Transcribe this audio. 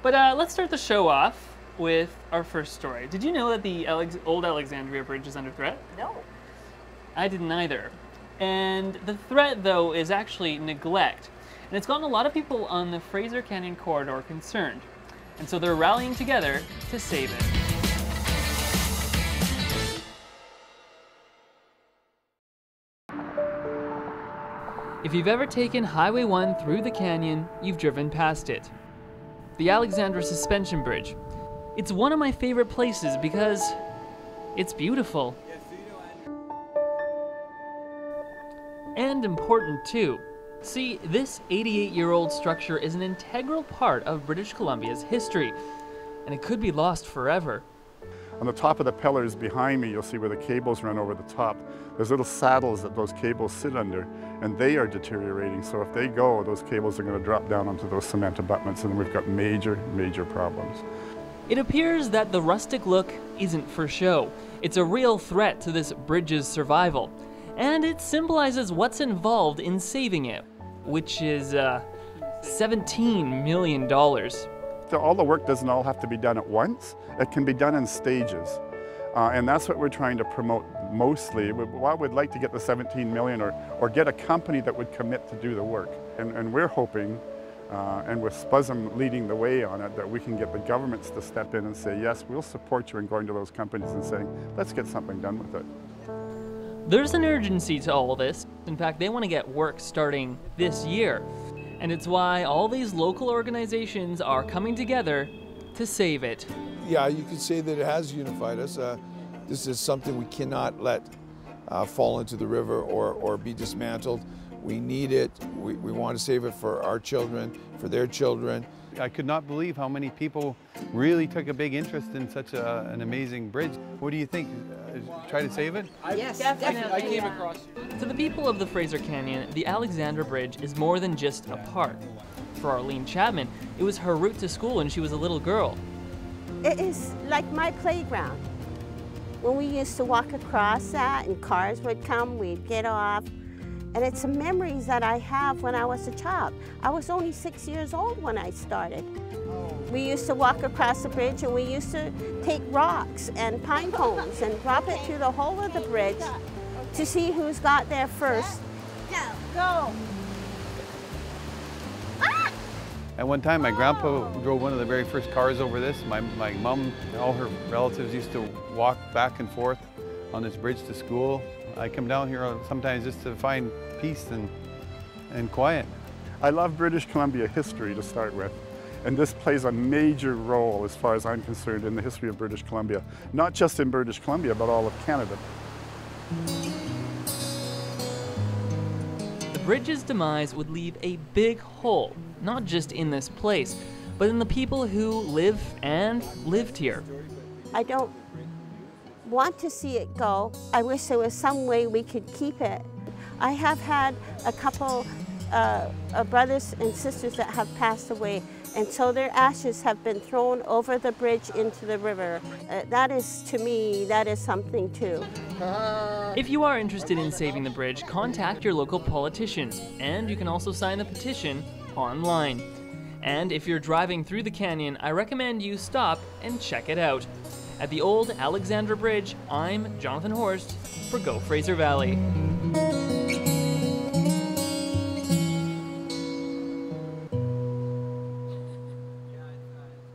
But let's start the show off with our first story. Did you know that the old Alexandria Bridge is under threat? No. I didn't either. And the threat, though, is actually neglect. And it's gotten a lot of people on the Fraser Canyon corridor concerned. And so they're rallying together to save it. If you've ever taken Highway 1 through the canyon, you've driven past it. The Alexandra Suspension Bridge. It's one of my favorite places because it's beautiful. And important too. See, this 88-year-old structure is an integral part of British Columbia's history, and it could be lost forever. On the top of the pillars behind me, you'll see where the cables run over the top. There's little saddles that those cables sit under, and they are deteriorating. So if they go, those cables are going to drop down onto those cement abutments, and we've got major, major problems. It appears that the rustic look isn't for show. It's a real threat to this bridge's survival, and it symbolizes what's involved in saving it, which is $17 million. All the work doesn't all have to be done at once. It can be done in stages. And that's what we're trying to promote mostly. Well, we'd like to get the 17 million or get a company that would commit to do the work. And we're hoping, and with SPUSM leading the way on it, that we can get the governments to step in and say, yes, we'll support you in going to those companies and saying, let's get something done with it. There's an urgency to all this. In fact, they want to get work starting this year. And it's why all these local organizations are coming together to save it. Yeah, you could say that it has unified us. This is something we cannot let fall into the river or be dismantled. We need it. We want to save it for our children, for their children. I could not believe how many people really took a big interest in such an amazing bridge. What do you think? Try to save it? Yes, definitely. I came across. To the people of the Fraser Canyon, the Alexandra Bridge is more than just a park. For Arlene Chapman, it was her route to school when she was a little girl. It is like my playground. When we used to walk across that and cars would come, we'd get off. And it's some memories that I have when I was a child. I was only 6 years old when I started. We used to walk across the bridge and we used to take rocks and pine cones and drop it through the whole of the bridge to see who's got there first. Go! At one time, my grandpa drove one of the very first cars over this. My mom, all her relatives used to walk back and forth on this bridge to school. I come down here sometimes just to find peace and quiet. I love British Columbia history to start with, and this plays a major role, as far as I'm concerned, in the history of British Columbia. Not just in British Columbia, but all of Canada. The bridge's demise would leave a big hole, not just in this place, but in the people who live and lived here. I don't want to see it go. I wish there was some way we could keep it. I have had a couple brothers and sisters that have passed away, and so their ashes have been thrown over the bridge into the river. That is, to me, that is something too. If you are interested in saving the bridge, contact your local politicians, and you can also sign the petition online. And if you're driving through the canyon, I recommend you stop and check it out. At the old Alexandra Bridge, I'm Jonathan Horst for Go Fraser Valley.